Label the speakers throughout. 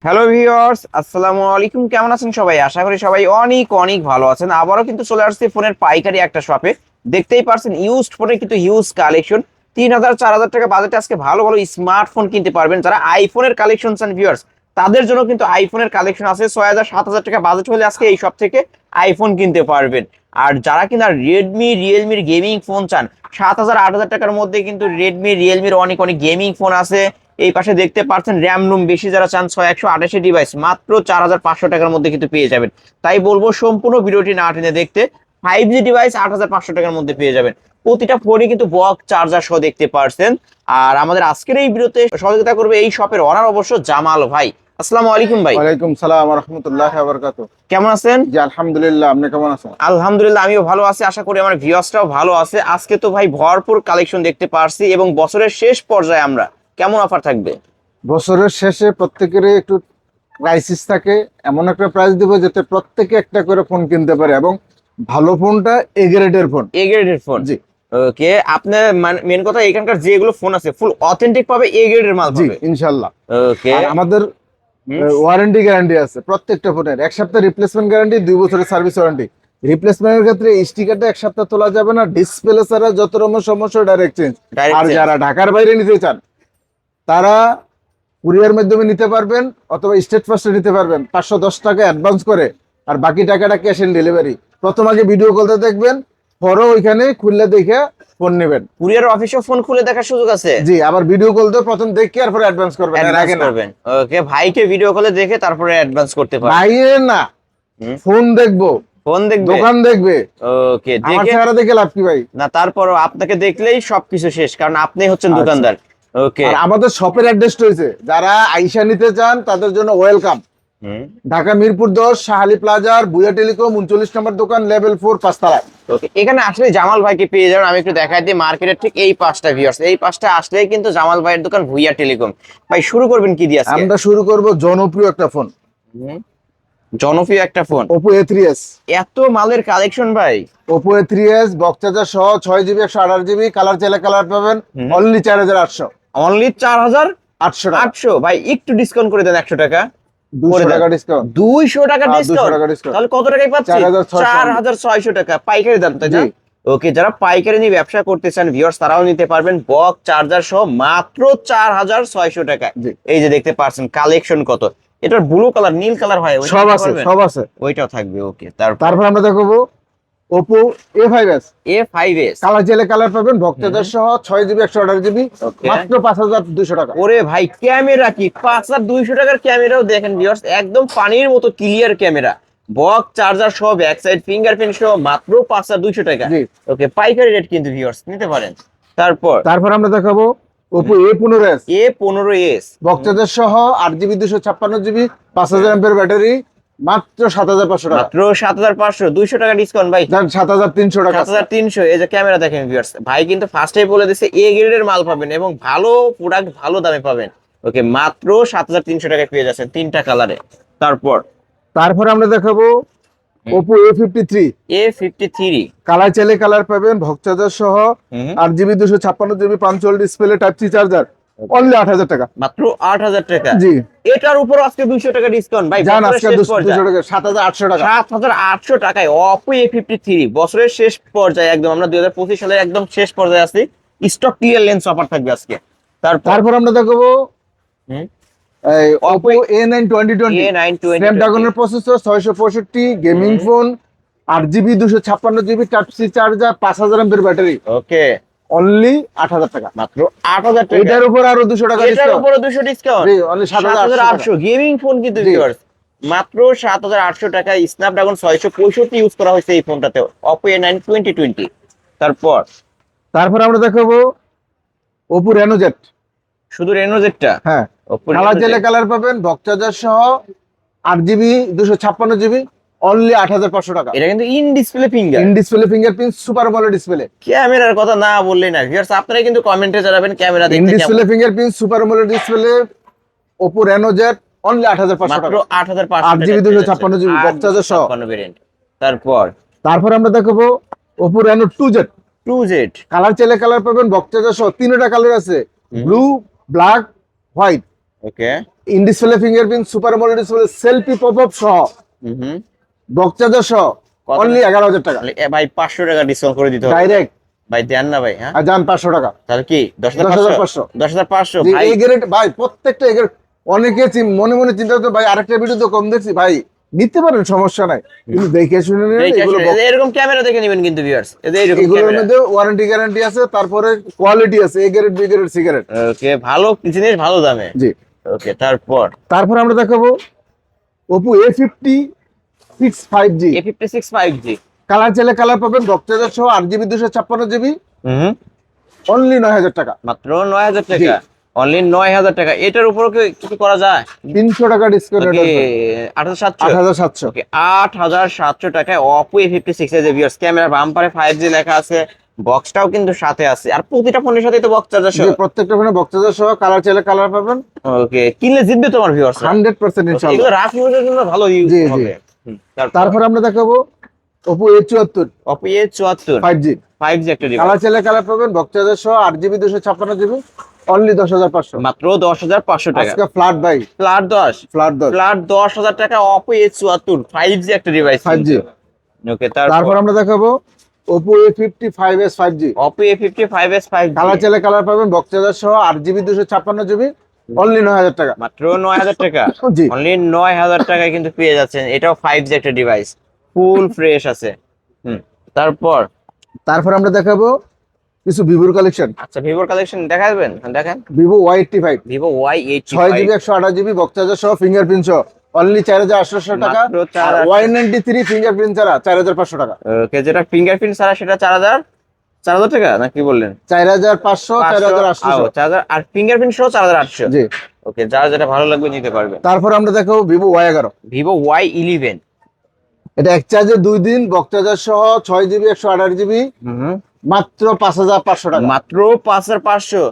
Speaker 1: Hello viewers, আসসালামু আলাইকুম। কেমন আছেন সবাই? আশা করি সবাই অনেক অনেক ভালো আছেন। আবারও কিন্তু চলে আসছে ফোনের পাইকারি একটা শপে। দেখতেই পারছেন ইউজড ফোনের কিন্তু হিউজ কালেকশন। ৩,০০০ ৪,০০০ টাকা বাজেটে আজকে ভালো ভালো স্মার্টফোন কিনতে পারবেন। যারা আইফোনের কালেকশন চান ভিউয়ার্স, তাদের জন্য কিন্তু আইফোনের কালেকশন আছে। ৬,০০০ ৭,০০০ টাকা বাজেট হলে আজকে এই শপ থেকে আইফোন কিনতে পারবেন। আর যারা কিনা রেডমি রিয়েলমির গেমিং ফোন চান, ৭,০০০ ৮,০০০ টাকার মধ্যে কিন্তু রেডমি রিয়েলমির অনেক অনেক গেমিং ফোন আছে। এই পাশে দেখতে পাচ্ছেন র্যাম রুম বেশি যারা চান ৬ ১২৮ ডিভাইস মাত্র ৪,৫০০ টাকার মধ্যে কিন্তু পেয়ে যাবেন। তাই বলবো সম্পূর্ণ ভিডিওটি না টেনে দেখতে। 5G ডিভাইস ৮,৫০০ টাকার মধ্যে পেয়ে যাবেন। প্রতিটা ফোনে কিন্তু বক্স চার্জার সহ দেখতে পারছেন। আর আমাদের আজকের এই ভিডিওতে সহযোগিতা করবে এই শপের ওনার অবশ্য জামাল ভাই। আসসালামু আলাইকুম ভাই।
Speaker 2: ওয়ালাইকুম সালাম ওয়া রাহমাতুল্লাহি ওয়া বারাকাতুহু।
Speaker 1: কেমন আছেন?
Speaker 2: জি আলহামদুলিল্লাহ, আপনি কেমন আছেন?
Speaker 1: আলহামদুলিল্লাহ আমিও ভালো আছি, আশা করি আমার ভিউয়ার্সরাও ভালো আছে। আজকে তো ভাই ভরপুর কালেকশন দেখতে পারছি এবং বছরের শেষ পর্যায়ে আমরা কেমন অফার থাকবে?
Speaker 2: বছরের শেষে প্রত্যেকেরই একটু ক্রাইসিস থাকে, এমন একটা প্রাইস দিব যাতে প্রত্যেকে একটা করে ফোন কিনতে পারে এবং ভালো ফোনটা এ গ্রেডের ফোন।
Speaker 1: এ গ্রেডের ফোন।
Speaker 2: জি
Speaker 1: ওকে, আপনার মেন কথা এখানকার যেগুলো ফোন আছে ফুল অথেন্টিক পাবে, এ গ্রেডের মাল
Speaker 2: জি
Speaker 1: পাবে।
Speaker 2: ইনশাল্লাহ।
Speaker 1: ওকে।
Speaker 2: আর আমাদের ওয়ারেন্টি গ্যারান্টি আছে প্রত্যেকটা ফোনের। 1 সপ্তাহ রিপ্লেসমেন্ট গ্যারান্টি, 2 বছরের সার্ভিস ওয়ারেন্টি। রিপ্লেসমেন্টের ক্ষেত্রে স্টিকারটা 1 সপ্তাহ তোলা যাবে না, ডিসপ্লে ছাড়া যত রকম সমস্যা ডাইরেক্ট চেঞ্জ। আর যারা ঢাকার বাইরে নিতে চান তারা কুরিয়ার মাধ্যমে নিতে পারবেন অথবা স্টেট ফার্স্টে নিতে পারবেন 510 টাকা অ্যাডভান্স করে, আর বাকি টাকাটা ক্যাশ অন ডেলিভারি। প্রথম আগে ভিডিও কলতে দেখবেন, পরে ওইখানে খুললে দেখে ফোন নেবেন।
Speaker 1: কুরিয়ার অফিসে ফোন খুলে দেখার সুযোগ আছে?
Speaker 2: জি, আবার ভিডিও কলতে প্রথম দেখে আর পরে অ্যাডভান্স করবেন, এর আগে না।
Speaker 1: করবেন। ওকে, ভাইকে ভিডিও কলে দেখে তারপরে অ্যাডভান্স করতে পারবেন।
Speaker 2: বাইরে না, ফোন দেখবো,
Speaker 1: ফোন দেখবে,
Speaker 2: দোকান দেখবে।
Speaker 1: ওকে
Speaker 2: আমার
Speaker 1: দেখে
Speaker 2: চেহারা দেখে লাভ কি ভাই?
Speaker 1: না, তারপরও আপনাকে দেখলেই সবকিছু শেষ, কারণ আপনি হচ্ছেন
Speaker 2: আচ্ছা।
Speaker 1: দোকানদার। ওকে।
Speaker 2: আর আমাদের শপের অ্যাড্রেস রয়েছে, যারা আইসা নিতে চান তাদের জন্য ওয়েলকাম। ঢাকা মিরপুর 10 শাহালি প্লাজার বুয়া টেলিকম 39 নম্বর দোকান, লেভেল 4 5তলায়।
Speaker 1: ওকে, এখানে আসলে জামাল ভাইকে পেয়ে যাবেন। আমি একটু দেখাই দিই মার্কেটের ঠিক এই পাঁচটা ভিউয়ার্স, এই পাঁচটা আসলেই কিন্তু জামাল ভাইয়ের দোকান ভুইয়া টেলিকম। ভাই শুরু করবেন কি দিয়ে আজকে?
Speaker 2: আমরা শুরু করব জনপ্রিয় একটা ফোন,
Speaker 1: হুম, জনপ্রিয় একটা ফোন।
Speaker 2: Oppo A3s।
Speaker 1: এত মালের কালেকশন ভাই।
Speaker 2: Oppo A3s বক্স চার্জার সহ 6 GB 128 GB, কালার চাইলে কালার পাবেন। অনলি 4,800।
Speaker 1: অনলি
Speaker 2: 4,800 টাকা।
Speaker 1: 4,800। ভাই একটু ডিসকাউন্ট করে দেন 100 টাকা।
Speaker 2: 200 টাকা ডিসকাউন্ট।
Speaker 1: 200 টাকা
Speaker 2: 200 টাকা
Speaker 1: ডিসকাউন্ট।
Speaker 2: ডিসকাউন্ট।
Speaker 1: তাহলে কত টাকায় পাচ্ছি? 4,600 টাকা পাইকারি দাম, তাই না? ওকে, যারা পাইকারি নিয়ে ব্যবসা করতে চান ভিউয়ার্স, তারাও নিতে পারবেন বক্স চার্জার সহ মাত্র 4,600 টাকা। এই যে দেখতে পাচ্ছেন কালেকশন কত। এটার ব্লু কালার, নীল কালার হয়,
Speaker 2: সব আছে, সব আছে।
Speaker 1: ওইটাও থাকবে। ওকে,
Speaker 2: তারপর আমরা দেখাবো Oppo A5s।
Speaker 1: A5s
Speaker 2: কালার চাইলে কালার পাবেন, বক্স চার্জার সহ 6 GB 128 GB, মাত্র 5,200 টাকা।
Speaker 1: ওরে ভাই, ক্যামেরা কি 5,200 টাকার ক্যামেরাও দেখেন ভিউয়ার্স, একদম পানির মতো ক্লিয়ার ক্যামেরা। বক্স চার্জার সহ ব্যাক সাইড ফিঙ্গারপ্রিন্ট সহ মাত্র 5,200 টাকা। ওকে, পাইকারি রেট কিন্তু ভিউয়ার্স, নিতে পারেন। তারপর
Speaker 2: আমরা দেখাবো Oppo A15s।
Speaker 1: A15s
Speaker 2: box charger সহ 8 GB 256 GB, 5,000 এমপিআর ব্যাটারি, মাত্র 7,500 টাকা।
Speaker 1: মাত্র 7,500। 200 টাকা ডিসকাউন্ট ভাই,
Speaker 2: 7,300 টাকা।
Speaker 1: 7,300। এই যে ক্যামেরা দেখেন ভিউয়ার্স, ভাই কিন্তু ফার্স্টেই বলে দিছে এ গ্রেডের মাল পাবেন এবং ভালো প্রোডাক্ট ভালো দামে পাবেন। ওকে, মাত্র 7,300 টাকায় পেয়ে যাচ্ছেন তিনটা কালারে।
Speaker 2: তারপর আমরা দেখাবো Oppo
Speaker 1: A53।
Speaker 2: কালার চাইলে কালার পাবেন, বক্স চার্জার সহ 8 GB 256 GB, পাঞ্চুয়াল display, type C charger, only 8,000 টাকা।
Speaker 1: মাত্র 8,000 টাকা।
Speaker 2: জি,
Speaker 1: এটার উপর আজকে 200 টাকা ডিসকাউন্ট ভাই,
Speaker 2: জান আজকে 200 টাকা, 7,800 টাকা।
Speaker 1: 7,800 টাকায় Oppo A53 বছরের শেষ পর্যায়ে, একদম আমরা 2025 সালের একদম শেষ পর্যায়ে আছি। স্টক ক্লিয়ারেন্স অফার থাকবে আজকে।
Speaker 2: তারপর আমরা দেখাবো এই Oppo A9 2020। স্ন্যাপড্রাগনের processor, 665 gaming phone, 8 GB 256 GB, type C charger, 5,000 MPR battery.
Speaker 1: Okay,
Speaker 2: only 8,000 টাকা।
Speaker 1: মাত্র 8,000 টাকা।
Speaker 2: এটার উপর আরো 200 টাকা
Speaker 1: এটার
Speaker 2: ডিসকাউন্ট।
Speaker 1: উপরে 200 ডিসকাউন্ট।
Speaker 2: জি, অনলি 7,800
Speaker 1: গেমিং ফোন কিন্তু ভিউয়ার্স, মাত্র 7,800 টাকায় স্ন্যাপড্রাগন 665 ইউজ করা হয়েছে এই ফোনটাতে, Oppo A9 2020। তারপর
Speaker 2: আমরা দেখাবো Oppo Reno Z।
Speaker 1: শুধু রেনো জেটটা?
Speaker 2: হ্যাঁ, কালার চাইলে কালার পাবেন, বক্স চার্জার সহ 8 GB 256 GB, অনলি 8,500 টাকা।
Speaker 1: এটা কিন্তু in display
Speaker 2: fingerprint, super AMOLED display.
Speaker 1: ক্যামেরার কথা না বললেই না ভিউয়ার্স, আপনারা কিন্তু কমেন্টে জানাবেন ক্যামেরা
Speaker 2: ইন
Speaker 1: দেখতে
Speaker 2: ডিসপ্লে
Speaker 1: কেমন।
Speaker 2: Fingerprint, super AMOLED display, Oppo Reno Z, only 8,500
Speaker 1: মাত্র
Speaker 2: টাকা।
Speaker 1: 8,500
Speaker 2: 8 GB 256 GB, বক্স চার্জার সহ।
Speaker 1: ভেরিয়েন্ট।
Speaker 2: তারপর আমরা দেখাবো Oppo Reno
Speaker 1: 2Z।
Speaker 2: কালার চাইলে কালার পাবেন, বক্স চার্জার সহ। তিনটা কালার আছে, blue, black, white.
Speaker 1: Okay.
Speaker 2: In display fingerprint super AMOLED display selfie popup সহ
Speaker 1: হুম।
Speaker 2: বক্স চার্জার সহ
Speaker 1: কত?
Speaker 2: অনলি 11,000 টাকা
Speaker 1: ভাই 500 টাকা ডিসকাউন্ট করে দিতে হবে
Speaker 2: ডাইরেক্ট।
Speaker 1: ভাই, দেন না ভাই। হ্যাঁ
Speaker 2: আর যান 500 টাকা,
Speaker 1: তাহলে কি
Speaker 2: 10,500
Speaker 1: 10,500
Speaker 2: জি,
Speaker 1: ভাই।
Speaker 2: এই গ্রেড ভাই, প্রত্যেকটা এই গ্রেড। অনেকে মনে মনে চিন্তা করতে ভাই আরেকটা ভিডিও তো কম দেখছি, ভাই নিতে পারেন সমস্যা নাই, কিন্তু দেখে শুনে নিন।
Speaker 1: দেখে
Speaker 2: এগুলো
Speaker 1: আসলে এরকম ক্যামেরা দেখে নেবেন কিন্তু ভিউয়ার্স, এরকম
Speaker 2: এগুলোর
Speaker 1: ক্যামেরা।
Speaker 2: মধ্যে ওয়ারেন্টি গ্যারান্টি আছে, তারপরে কোয়ালিটি আছে, A grade B grade C grade.
Speaker 1: Okay, ভালো জিনিস ভালো দামে।
Speaker 2: জি।
Speaker 1: ওকে, তারপর
Speaker 2: আমরা দেখাবো Oppo A56 5G।
Speaker 1: A56 5G।
Speaker 2: Colour চাইলে কালার পাবেন, বক্স চার্জার সহ 8GB 256GB
Speaker 1: হুম।
Speaker 2: অনলি 9,000 টাকা।
Speaker 1: মাত্র 9,000 টাকা, অনলি 9,000 টাকা। এটার উপরও কি কিছু করা যায়?
Speaker 2: 300 টাকা ডিসকাউন্ট।
Speaker 1: 8,700।
Speaker 2: 8,700।
Speaker 1: ওকে, 8,700 টাকায় Oppo A56 এর যে ভিউয়ার্স, ক্যামেরা বাম্পারে 5G লেখা আছে, বক্সটাও কিন্তু সাথে আছে, আর প্রতিটা ফোনের সাথেই তো বক্স চার্জার
Speaker 2: জি,
Speaker 1: সহ।
Speaker 2: প্রত্যেকটা ফোনে বক্স চার্জার সহ, কালার চাইলে কালার পাবেন।
Speaker 1: ওকে, কিনলে জিতবে তোমার ভিউয়ার্স
Speaker 2: 100% ইনশাআল্লাহ।
Speaker 1: এগুলো রাফ ইউজের জন্য ভালো ইউজ
Speaker 2: জি, জি।
Speaker 1: হবে।
Speaker 2: তারপর আমরা দেখাবো Oppo A74
Speaker 1: Oppo A74
Speaker 2: 5G।
Speaker 1: 5G একটা ডিভাইস,
Speaker 2: কালার চাইলে কালার পাবেন, বক্স চার্জার সহ 8GB 256GB অনলি 10,500।
Speaker 1: মাত্র 10,500 টাকা।
Speaker 2: আজকে ফ্ল্যাট ভাই,
Speaker 1: ফ্ল্যাট 10,
Speaker 2: ফ্ল্যাট 10
Speaker 1: ফ্ল্যাট 10,000 টাকা Oppo A74 5G একটা ডিভাইস
Speaker 2: 5G।
Speaker 1: ওকে,
Speaker 2: তারপর আমরা দেখাবো Oppo A55s 5G।
Speaker 1: Oppo A55s 5G,
Speaker 2: colour চাইলে কালার পাবেন, বক্স চার্জার সহ 8GB 256GB অনলি 9,000 টাকা।
Speaker 1: মাত্র 9,000 টাকা,
Speaker 2: জি।
Speaker 1: অনলি 9,000 টাকায় কিন্তু পেয়ে যাচ্ছেন। এটাও 5G একটা ডিভাইস, ফুল ফ্রেশ আছে।
Speaker 2: তারপর আমরা দেখাবো কিছু ভিভোর কালেকশন।
Speaker 1: আচ্ছা, ভিভোর কালেকশন দেখাবেন? দেখেন,
Speaker 2: Vivo Y85
Speaker 1: Vivo Y85
Speaker 2: 6GB 128GB box charger সহ ফিঙ্গারপ্রিন্ট সহ অনলি 4,800 টাকা।
Speaker 1: মাত্র 4,800
Speaker 2: আর Y93 ফিঙ্গারপ্রিন্ট ছাড়া 4,500 টাকা।
Speaker 1: ওকে, যেটা ফিঙ্গারপ্রিন্ট ছাড়া সেটা 4,000 টাকা না কি বললেন?
Speaker 2: 4,500 4,800।
Speaker 1: 4,000, আর ফিঙ্গারপ্রিন্ট সহ 4,800।
Speaker 2: জি।
Speaker 1: ওকে, যার যেটা ভালো লাগবে নিতে পারবে।
Speaker 2: তারপর আমরা দেখাবো ভিভো Y11।
Speaker 1: ভিভো Y11,
Speaker 2: এটা এক চার্জে 2 দিন, বক্স চার্জার সহ 6GB 128GB মাত্র 5,500 টাকা।
Speaker 1: মাত্র 5,500।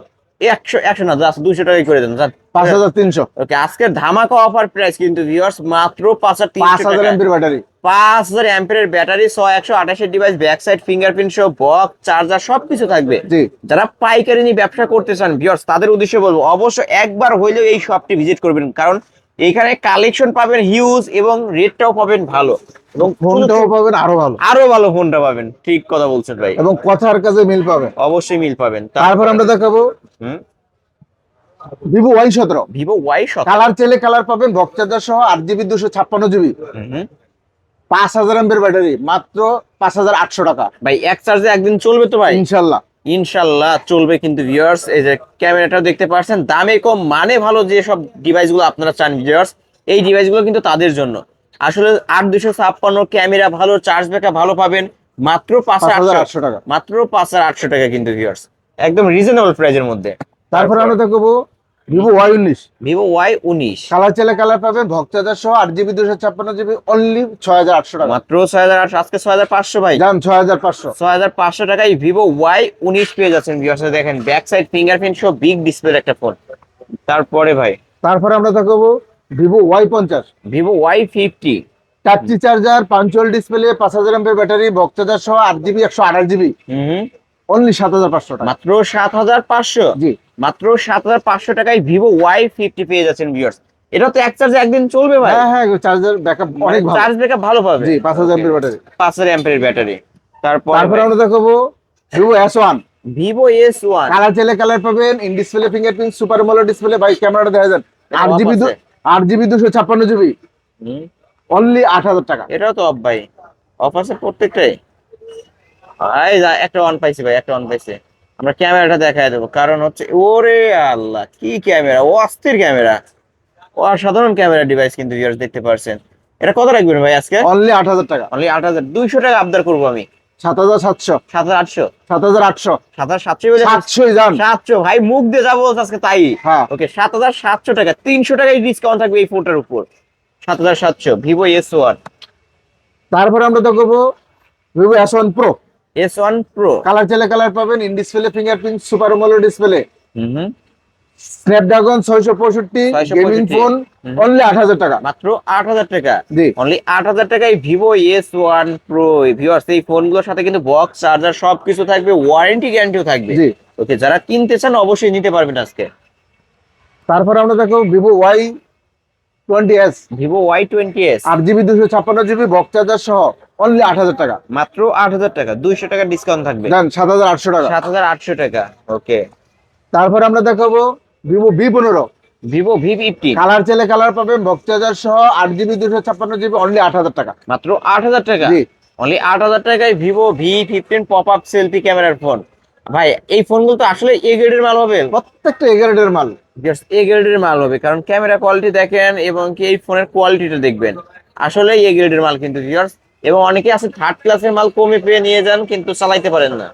Speaker 1: 100 না, জাস্ট 200 টাকাই করে দেন।
Speaker 2: 5,300।
Speaker 1: ওকে, আজকের ধামাকা অফার প্রাইস কিন্তু ভিউয়ার্স, মাত্র 5,300
Speaker 2: 5,000
Speaker 1: টাকা।
Speaker 2: এমপির ব্যাটারি,
Speaker 1: 5,000 অ্যাম্পিয়ারের battery, 128 device, back side fingerprint সহ বক্স চার্জার সবকিছু থাকবে।
Speaker 2: জি।
Speaker 1: যারা পাইকারি নিয়ে ব্যবসা করতে চান ভিউয়ার্স, তাদের উদ্দেশ্যে বলবো অবশ্য একবার হইলেও এই শপটি ভিজিট করবেন, কারণ এখানে কালেকশন পাবেন হিউজ এবং রেটটাও পাবেন ভালো, এবং
Speaker 2: ফোনটাও পাবেন আরো ভালো,
Speaker 1: আরো ভালো ফোনটা পাবেন। ঠিক কথা বলছেন ভাই,
Speaker 2: এবং কথার কাছে মিল পাবেন।
Speaker 1: অবশ্যই মিল পাবেন।
Speaker 2: তারপর আমরা দেখাবো Vivo Y17।
Speaker 1: Vivo Y17,
Speaker 2: colour চাইলে কালার পাবেন, বক্স চার্জার সহ 8GB 256GB 5,000 এমপির ব্যাটারি মাত্র 5,800 টাকা।
Speaker 1: ভাই এক চার্জে একদিন চলবে তো ভাই?
Speaker 2: ইনশাল্লাহ,
Speaker 1: ইনশাল্লাহ চলবে কিন্তু ভিউয়ার্স। এই যে ক্যামেরাটাও দেখতে পাচ্ছেন, দামে কম মানে ভালো, যে সব ডিভাইসগুলো আপনারা চান ভিউয়ার্স, এই ডিভাইসগুলো কিন্তু তাদের জন্য। আসলে 8,256 ক্যামেরা ভালো, চার্জ ব্যাকআপ ভালো পাবেন মাত্র
Speaker 2: 5,800 টাকা।
Speaker 1: মাত্র 5,800 টাকা কিন্তু ভিউয়ার্স, একদম রিজনেবল প্রাইজের মধ্যে।
Speaker 2: তারপর আমরা দেখাবো Vivo Y19।
Speaker 1: Vivo Y19,
Speaker 2: colour চাইলে কালার পাবেন, বক্স চার্জার সহ 8GB 256GB অনলি 6,800 টাকা।
Speaker 1: মাত্র 6,800, আজকে 6,500 ভাই।
Speaker 2: দাম 6,500।
Speaker 1: 6,500 টাকায় ভিভো Y19 পেয়ে যাচ্ছেন ভিউয়ার্স। দেখেন ব্যাক সাইড ফিঙ্গারপ্রিন্ট সহ বিগ ডিসপ্লে একটা ফোন। তারপরে ভাই
Speaker 2: তারপর আমরা দেখাবো Vivo Y50।
Speaker 1: Vivo Y50,
Speaker 2: touch charger, punctual display, 5,000 এমপির ব্যাটারি, বক্স চার্জার সহ 8GB 128GB অনলি 7,500 টাকা।
Speaker 1: মাত্র 7,500।
Speaker 2: জি।
Speaker 1: মাত্র 7,500 টাকায় ভিভো Y50 পেয়ে যাচ্ছেন ভিউয়ার্স। এটা তো এক চার্জে একদিন চলবে ভাই।
Speaker 2: হ্যাঁ, চার্জার ব্যাকআপ অনেক ভালো।
Speaker 1: চার্জ ব্যাকআপ ভালো পাবে।
Speaker 2: জি, 5,000 এমপির ব্যাটারি।
Speaker 1: 5,000 অ্যাম্পিয়ারের ব্যাটারি। তারপর
Speaker 2: আমরা দেখাবো Vivo S1।
Speaker 1: Vivo S1,
Speaker 2: colour চাইলে কালার পাবেন, in display fingerprint, super AMOLED display, ভাই ক্যামেরাটা দেখা যান, 8GB 256GB অনলি 8,000 টাকা।
Speaker 1: এটাও তো অফ ভাই, অফ আছে প্রত্যেকটাই। এই যা একটা অন পাইছি ভাই, একটা অন পাইছি। আমরা ক্যামেরাটা দেখায় দেবো, কারণ হচ্ছে ওরে আল্লাহ কি ক্যামেরা, ও অস্থির ক্যামেরা, অসাধারণ ক্যামেরা ডিভাইস কিন্তু ভিউয়ার্স দেখতে পারছেন। এটা কত রাখবেন ভাই আজকে?
Speaker 2: অনলি 8,000 টাকা।
Speaker 1: অনলি 8,200 টাকা আবদার করবো আমি।
Speaker 2: 7,700।
Speaker 1: 7,800,
Speaker 2: 7,800।
Speaker 1: 7,700
Speaker 2: 700 যান।
Speaker 1: 700 ভাই, মুখ দিয়ে যাবো আজকে তাই।
Speaker 2: হ্যাঁ।
Speaker 1: ওকে, 7,700 টাকা, 300 টাকায় ডিসকাউন্ট থাকবে এই ফোনটার উপর। 7,700 ভিভো S1।
Speaker 2: তারপরে আমরা দেখাবো Vivo S1 Pro।
Speaker 1: S1 Pro,
Speaker 2: colour চাইলে কালার পাবেন, in display fingerprint, super AMOLED display, Snapdragon 665 gaming phone only 8,000 টাকা।
Speaker 1: মাত্র 8,000 টাকা।
Speaker 2: জি।
Speaker 1: অনলি 8,000 টাকায় ভিভো S1 Pro ভিউয়ার্স। এই ফোনগুলোর সাথে কিন্তু বক্স চার্জার সবকিছু থাকবে, ওয়ারেন্টি গ্যারান্টিও থাকবে।
Speaker 2: জি।
Speaker 1: ওকে, যারা কিনতে চান অবশ্যই নিতে পারবেন আজকে।
Speaker 2: তারপর আমরা দেখো Vivo Y20s,
Speaker 1: Vivo Y20s
Speaker 2: 8GB 256GB box charger সহ অনলি 8,000 টাকা।
Speaker 1: মাত্র 8,000 টাকা, 200 টাকা ডিসকাউন্ট থাকবে।
Speaker 2: দেন 7,800 টাকা।
Speaker 1: 7,800 টাকা। ওকে,
Speaker 2: তারপর আমরা দেখাবো Vivo V15,
Speaker 1: Vivo V15
Speaker 2: colour চাইলে কালার পাবেন বক্স চার্জার সহ 8GB 256GB অনলি 8,000 টাকা।
Speaker 1: মাত্র 8,000 টাকা,
Speaker 2: জি।
Speaker 1: অনলি 8,000 টাকায় Vivo V15 pop up selfie ক্যামেরার ফোন। ভাই এই ফোনগুলো তো আসলে এ গ্রেডের মাল হবে,
Speaker 2: প্রত্যেকটা এগারেটের মাল।
Speaker 1: জাস্ট এ গ্রেডের মাল হবে, কারণ ক্যামেরা কোয়ালিটি দেখেন এবং কি এই ফোনের কোয়ালিটিটা দেখবেন, আসলে এ গ্রেডের মাল কিন্তু ভিউয়ার্স। এবং অনেকে আছে থার্ড ক্লাসের মাল কমে পেয়ে নিয়ে যান কিন্তু চালাইতে পারেন না।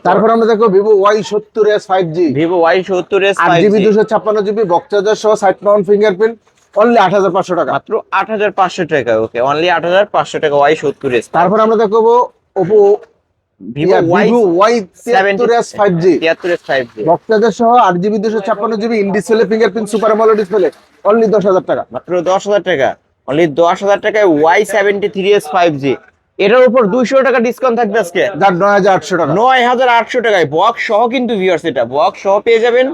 Speaker 2: তারপর আমরা দেখো Vivo Y70s 5G,
Speaker 1: Vivo Y70s
Speaker 2: 8GB
Speaker 1: 5G
Speaker 2: 256GB box charger সহ সাইড মাউন্ট ফিঙ্গারপ্রিন্ট অনলি 8,500 টাকা।
Speaker 1: মাত্র 8,500 টাকা। ওকে, অনলি 8,500 টাকা Y70s।
Speaker 2: তারপর আমরা দেখবো Oppo
Speaker 1: Vivo
Speaker 2: Y73s 5G,
Speaker 1: 73s 5G
Speaker 2: box charger সহ 8GB 256GB in display fingerprint super AMOLED display only 10,000 টাকা।
Speaker 1: মাত্র 10,000 টাকা, অনলি 10,000 টাকায় Y73s 5G। এটার উপর 200 টাকা ডিসকাউন্ট থাকবে আজকে,
Speaker 2: যার 9,800 টাকা।
Speaker 1: 9,800 টাকায় বক্স সহ কিন্তু ভিউয়ার্স, এটা বক্স সহ পেয়ে যাবেন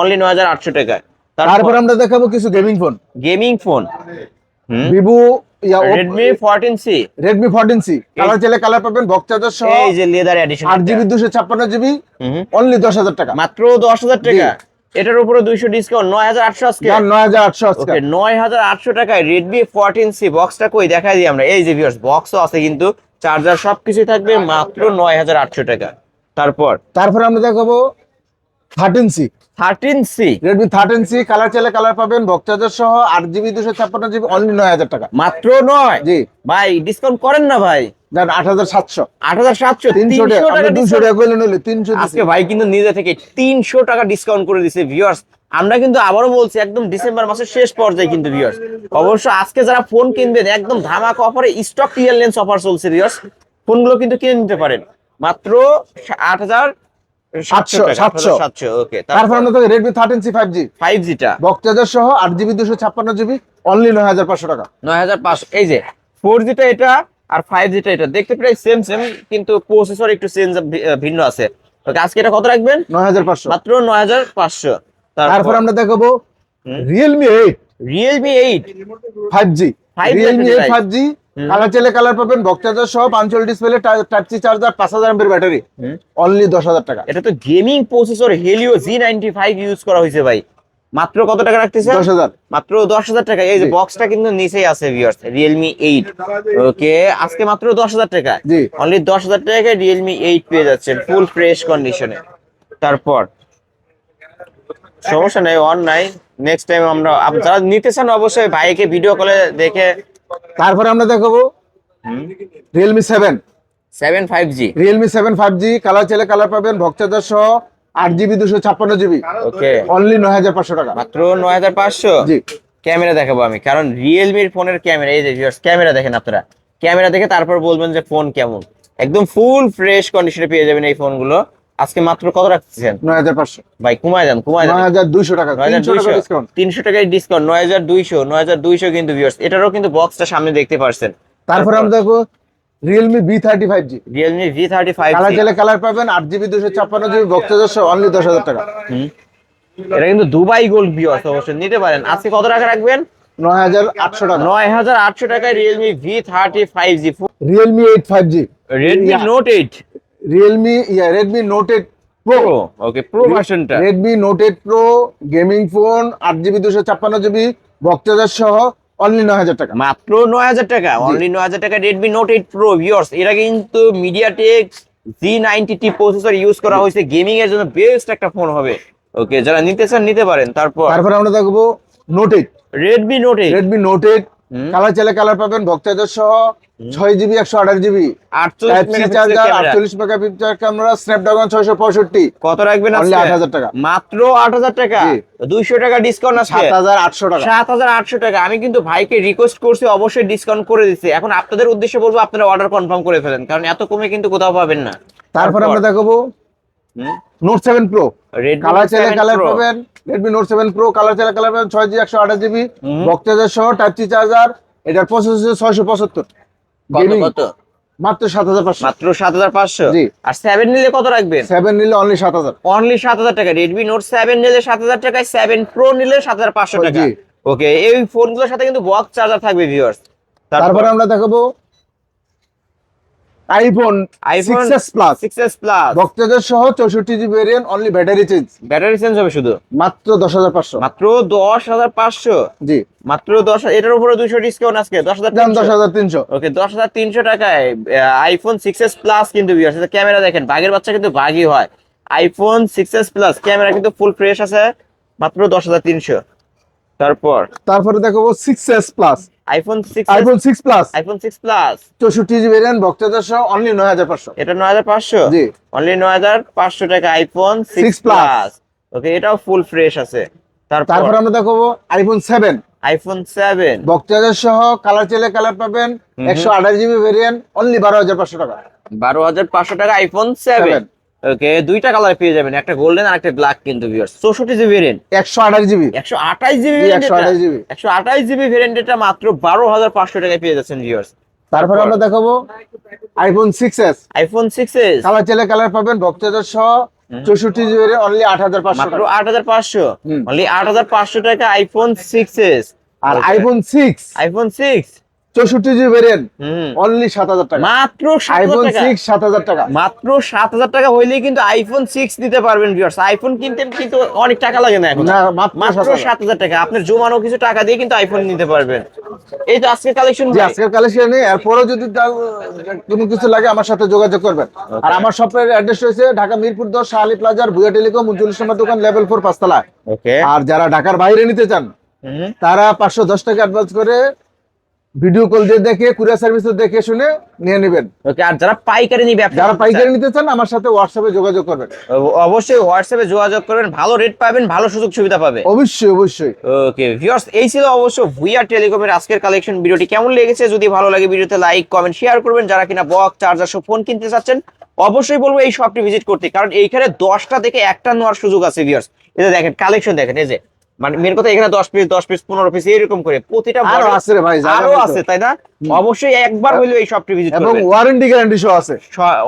Speaker 1: অনলি 9,800 টাকায়।
Speaker 2: তারপর আমরা দেখাবো কিছু gaming phone,
Speaker 1: gaming phone
Speaker 2: Vivo
Speaker 1: Redmi 14C,
Speaker 2: Redmi 14C, colour চাইলে কালার পাবেন বক্স চার্জার সহ
Speaker 1: এই যে leather addition
Speaker 2: 8GB 256GB only 10,000 টাকা।
Speaker 1: মাত্র 10,000 টাকা। এটার উপরে 200 ডিসকাউন্ট, 9,800 আজকে।
Speaker 2: যার 9,800 আজকে।
Speaker 1: ওকে, 9,800 টাকায় Redmi 14C। বক্সটা কই দেখাই দিই আমরা, এই যে ভিউয়ার্স বক্সও আছে কিন্তু, চার্জার সবকিছুই থাকবে মাত্র 9,800 টাকা। তারপর
Speaker 2: আমরা দেখাবো 13C,
Speaker 1: 13C,
Speaker 2: Redmi 13C, colour চাইলে কালার পাবেন বক্স চার্জার সহ 8GB 256GB অনলি 9,000 টাকা।
Speaker 1: মাত্র 9।
Speaker 2: জি।
Speaker 1: ভাই ডিসকাউন্ট করেন না ভাই,
Speaker 2: যার 8,700,
Speaker 1: 8,700,
Speaker 2: 300 টাকা।
Speaker 1: 300 টাকা
Speaker 2: আমরা 200
Speaker 1: discount।
Speaker 2: টাকা কইলে নিলে 300
Speaker 1: আজকে ভাই কিন্তু নিজে থেকে 300 টাকা ডিসকাউন্ট করে দিছে ভিউয়ার্স। আমরা কিন্তু আবারও বলছি একদম ডিসেম্বর মাসের শেষ পর্যায়ে কিন্তু ভিউয়ার্স, অবশ্য আজকে যারা ফোন কিনবেন একদম ধামাকা অফারে স্টক ক্লিয়ারেন্স অফার চলছে ভিউয়ার্স, ফোনগুলো কিন্তু কিনে নিতে পারেন মাত্র 8,700। ওকে,
Speaker 2: তারপর আমরা দেখো Redmi 13C 5G,
Speaker 1: 5G টা
Speaker 2: বক্স চার্জার সহ 8GB 256GB অনলি 9,500 টাকা।
Speaker 1: 9,500। এই যে 4G টা এটা আর 5G টা এটা দেখতে প্রায় সেম সেম, কিন্তু প্রসেসর একটু চেঞ্জ ভিন্ন আছে। ওকে, আজকে এটা কত রাখবেন?
Speaker 2: 9,500।
Speaker 1: মাত্র 9,500।
Speaker 2: তারপর আমরা দেখাবো Realme 8
Speaker 1: Realme 8
Speaker 2: 5G,
Speaker 1: 5G
Speaker 2: Realme 8
Speaker 1: device।
Speaker 2: 5G, colour চাইলে কালার পাবেন বক্স চার্জার সহ 5 display type C charger 5,000 mAh battery only 10,000 টাকা।
Speaker 1: এটা তো gaming processor Helio G95 use করা হয়েছে ভাই। মাত্র কত টাকা রাখতেছে?
Speaker 2: 10,000।
Speaker 1: মাত্র 10,000 টাকা। এই যে বক্সটা কিন্তু নিচেই আছে ভিউয়ার্স, Realme 8। ওকে, আজকে মাত্র 10,000 টাকা।
Speaker 2: জি।
Speaker 1: অনলি 10,000 টাকায় Realme 8 পেয়ে যাচ্ছেন ফুল ফ্রেশ কন্ডিশনে। তারপর সমস্যা নেই, অন নাই, নেক্সট টাইম আমরা যারা নিতে চান অবশ্যই ভাইকে ভিডিও কলে দেখে।
Speaker 2: তারপর আমরা দেখাবো Realme 7
Speaker 1: 7 5G,
Speaker 2: Realme 7 5G, colour চাইলে কালার পাবেন বক্স চার্জার সহ 8GB 256GB
Speaker 1: ওকে,
Speaker 2: অনলি 9,500 টাকা।
Speaker 1: মাত্র 9,500।
Speaker 2: জি।
Speaker 1: ক্যামেরা দেখাবো আমি, কারণ রিয়েলমির ফোনের ক্যামেরা, এই যে ভিউয়ার্স ক্যামেরা দেখেন আপনারা, ক্যামেরা দেখে তারপর বলবেন যে ফোন কেমন। একদম ফুল ফ্রেশ কন্ডিশনে পেয়ে যাবেন এই ফোনগুলো। আজকে মাত্র কত রাখতেছেন?
Speaker 2: 9,500।
Speaker 1: ভাই কমায় যান,
Speaker 2: 9,200 টাকা, 300 টাকা ডিসকাউন্ট।
Speaker 1: 300 টাকায় ডিসকাউন্ট, 9,200 কিন্তু ভিউয়ার্স। এটারও কিন্তু বক্সটা সামনে দেখতে পারছেন।
Speaker 2: তারপর আমরা দেখো Realme V30 5G,
Speaker 1: Realme V30
Speaker 2: colour
Speaker 1: 5G।
Speaker 2: চাইলে কালার পাবেন 8GB 256GB বক্স চার্জার সহ অনলি 10,000 টাকা।
Speaker 1: এটা কিন্তু দুবাই গোল্ড ভিউয়ার্স, অবশ্যই নিতে পারেন। আজকে কত টাকা রাখবেন?
Speaker 2: 9,800 টাকা।
Speaker 1: 9,800 টাকায় Realme V30 5G।
Speaker 2: Realme 8 5G,
Speaker 1: Redmi
Speaker 2: Yeah.
Speaker 1: Note 8
Speaker 2: Redmi Note 8 Pro,
Speaker 1: Pro, okay, pro ভার্সনটা।
Speaker 2: Redmi Note 8 Pro gaming phone 8GB 256GB box charger সহ অনলি 9,000 টাকা।
Speaker 1: মাত্র 9,000 টাকা, অনলি 9,000 টাকা Redmi Note 8 Pro ভিউয়ার্স। এটা কিন্তু MediaTek G90T প্রসেসর ইউজ করা হয়েছে, গেমিং এর জন্য বেস্ট একটা ফোন হবে। ওকে, যারা নিতে চান নিতে পারেন। তারপর
Speaker 2: আমরা দেখবো Note 8,
Speaker 1: Redmi Note 8
Speaker 2: Redmi Note 8, colour চাইলে কালার পাবেন বক্স চার্জার সহ 6GB 128GB
Speaker 1: 48
Speaker 2: type C
Speaker 1: megapixel
Speaker 2: charger
Speaker 1: camera.
Speaker 2: 48 megapixel camera Snapdragon 665
Speaker 1: কত রাখবেন
Speaker 2: অনলি
Speaker 1: আজকে?
Speaker 2: 8,000 টাকা।
Speaker 1: মাত্র 8,000 টাকা,
Speaker 2: জি।
Speaker 1: 200 টাকা ডিসকাউন্ট আছে।
Speaker 2: 7,800 টাকা।
Speaker 1: 7,800 টাকা। আমি কিন্তু ভাইকে রিকোয়েস্ট করছি, অবশ্যই ডিসকাউন্ট করে দিচ্ছে। এখন আপনাদের উদ্দেশ্যে বলবো আপনারা অর্ডার কনফার্ম করে ফেলেন, কারণ এত কমে কিন্তু কোথাও পাবেন না।
Speaker 2: তারপর আমরা দেখাবো Note 7 Pro,
Speaker 1: Redmi
Speaker 2: colour
Speaker 1: Note
Speaker 2: চাইলে
Speaker 1: 7
Speaker 2: কালার
Speaker 1: Pro।
Speaker 2: পাবেন Redmi Note 7 Pro, কালার চাইলে কালার পাবেন 6GB 128GB বক্স চার্জার সহ টাইপ সি চার্জার। এটার প্রসেসর 675
Speaker 1: কত
Speaker 2: গেমিং
Speaker 1: কত?
Speaker 2: মাত্র 7500।
Speaker 1: মাত্র 7500।
Speaker 2: জি।
Speaker 1: আর 7 নিলে কত রাখবেন?
Speaker 2: 7 নিলে অনলি 7000।
Speaker 1: অনলি 7000 টাকা। Redmi Note 7 নিলে 7000 টাকায়, 7 Pro নিলে 7500 টাকা।
Speaker 2: জি।
Speaker 1: ওকে, এই ফোনগুলোর সাথে কিন্তু বক্স চার্জার থাকবে ভিউয়ার্স।
Speaker 2: তারপরে আমরা দেখাবো iPhone
Speaker 1: iPhone
Speaker 2: 6s plus
Speaker 1: 6s plus
Speaker 2: box charger সহ 64 GB variant, only battery change,
Speaker 1: battery change হবে শুধু।
Speaker 2: মাত্র 10500।
Speaker 1: মাত্র 10500।
Speaker 2: জি,
Speaker 1: মাত্র 10, এটার উপরে 200 ডিসকাউন্ট আজকে
Speaker 2: দাম
Speaker 1: 10300।
Speaker 2: 10300।
Speaker 1: ওকে, 10300 টাকায় আইফোন 6s প্লাস কিন্তু ভিউয়ার্স। ক্যামেরা দেখেন, বাঘের বাচ্চা কিন্তু বাঘই হয়। আইফোন 6s প্লাস ক্যামেরা কিন্তু ফুল ফ্রেশ আছে, মাত্র 10300।
Speaker 2: তারপরে দেখাবো 6s plus
Speaker 1: iPhone 6s,
Speaker 2: iPhone 6 plus
Speaker 1: iPhone 6 plus
Speaker 2: 64 GB variant, box charger সহ অনলি 9500।
Speaker 1: এটা 9500।
Speaker 2: জি।
Speaker 1: অনলি 9500 টাকা আইফোন 6
Speaker 2: 6
Speaker 1: প্লাস। ওকে, এটাও ফুল ফ্রেশ আছে।
Speaker 2: তারপর আমরা দেখাবো আইফোন 7
Speaker 1: আইফোন 7
Speaker 2: বক্সচার্জার সহ, কালার চাইলে কালার পাবেন, 128 জিবি ভেরিয়েন্ট, অনলি 12500 টাকা।
Speaker 1: 12500 টাকা আইফোন 7।
Speaker 2: 7
Speaker 1: ওকে, দুইটা কালার পেয়ে যাবেন, একটা গোল্ডেন আর একটা ব্ল্যাক কিন্তু viewers. 64 GB variant,
Speaker 2: 128 GB
Speaker 1: 128 GB
Speaker 2: G,
Speaker 1: variant,
Speaker 2: 128 GB.
Speaker 1: 128 GB variant, এটা মাত্র 12500 টাকায় পেয়ে যাচ্ছেন ভিউয়ার্স।
Speaker 2: তারপর আমরা দেখাবো iPhone 6s
Speaker 1: iPhone 6s
Speaker 2: colour চাইলে কালার পাবেন, বক্সচার্জার সহ 64 জিবি ভেরিয়েন্ট, অনলি 8500
Speaker 1: মাত্র
Speaker 2: টাকা।
Speaker 1: 8500।
Speaker 2: হুম।
Speaker 1: অনলি 8500 টাকা আইফোন 6s।
Speaker 2: আর আইফোন 6
Speaker 1: আইফোন 6
Speaker 2: 64 জিবি ভেরিয়েন্ট,
Speaker 1: হুম,
Speaker 2: অনলি 7000 টাকা।
Speaker 1: মাত্র 7000
Speaker 2: আইফোন
Speaker 1: টাকা।
Speaker 2: 6 7000 টাকা।
Speaker 1: মাত্র 7000 টাকা হইলেই কিন্তু আইফোন 6 নিতে পারবেন ভিউয়ার্স। আইফোন কিনতে কিন্তু অনেক টাকা লাগে না এখন,
Speaker 2: না, মাত্র
Speaker 1: মাত্র
Speaker 2: 7000
Speaker 1: 7000 টাকা আপনার জমানো কিছু টাকা দিয়ে কিন্তু আইফোন নিতে পারবেন। এই তো আজকে কালেকশন।
Speaker 2: জি, আজকের কালেকশন নেই, এরপরও যদি কোনো কিছু লাগে আমার সাথে যোগাযোগ করবেন। আর আমার শপের অ্যাড্রেস রয়েছে ঢাকা মিরপুর 10 শাহ আলী প্লাজার, ভুয়া টেলিকম 39 নম্বর দোকান, লেভেল 4 5তলা।
Speaker 1: ওকে,
Speaker 2: আর যারা ঢাকার বাইরে নিতে চান
Speaker 1: হুম,
Speaker 2: তারা 510 টাকা অ্যাডভান্স করে ভিডিও কল দিয়ে দেখে, কুরিয়ার সার্ভিসে দেখে শুনে নিয়ে নেবেন।
Speaker 1: ওকে। আর যারা পাইকারি নিয়ে ব্যবসা
Speaker 2: যারা
Speaker 1: করতে
Speaker 2: পাইকারি
Speaker 1: চান,
Speaker 2: নিতে চান আমার সাথে হোয়াটসঅ্যাপে যোগাযোগ করবেন।
Speaker 1: অবশ্যই হোয়াটসঅ্যাপে যোগাযোগ করবেন, ভালো রেট পাবেন, ভালো সুযোগ সুবিধা পাবে।
Speaker 2: অবশ্যই অবশ্যই।
Speaker 1: ওকে ভিউয়ার্স, এই ছিল অবশ্য ভুইয়া টেলিকমের আজকের কালেকশন। ভিডিওটি কেমন লেগেছে, যদি ভালো লাগে ভিডিওতে লাইক কমেন্ট শেয়ার করবেন। যারা কিনা বক্স চার্জার সব ফোন কিনতে চাচ্ছেন অবশ্যই বলবো এই শপটি ভিজিট করতে, কারণ এইখানে 10টা থেকে একটা নেওয়ার সুযোগ আছে ভিউয়ার্স। এই যে দেখেন কালেকশন দেখেন, এই যে মানে মেন কথা এখানে 10 পিস 10 পিস 15 পিস এরকম করে প্রতিটা
Speaker 2: আরো
Speaker 1: model
Speaker 2: আছে রে ভাই, জায়গা
Speaker 1: আরো
Speaker 2: নেই তো।
Speaker 1: আছে, তাই না? অবশ্যই একবার হইলেও এই শপটি ভিজিট
Speaker 2: এবং
Speaker 1: করবেন।
Speaker 2: ওয়ারেন্টি গ্যারান্টি সহ আছে।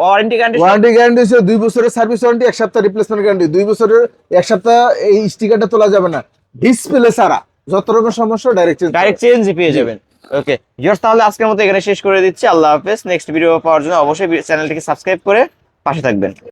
Speaker 1: ওয়ারেন্টি গ্যারান্টি
Speaker 2: ওয়ারেন্টি গ্যারান্টি হচ্ছে 2 বছরের সার্ভিস ওয়ারেন্টি, 1 সপ্তাহ রিপ্লেসমেন্ট গ্যারান্টি। 2 বছরের 1 সপ্তাহ এই স্টিকারটা তোলা যাবে না, ডিসপ্লে ছাড়া যত রকম সমস্যা ডাইরেক্ট
Speaker 1: চেঞ্জ পেয়ে যাবেন। ওকে ভিউয়ার্স, তাহলে আজকের মতো এখানে শেষ করে দিচ্ছি। আল্লাহ হাফেজ। নেক্সট ভিডিও পাওয়ার জন্য অবশ্যই চ্যানেলটিকে সাবস্ক্রাইব করে পাশে থাকবেন।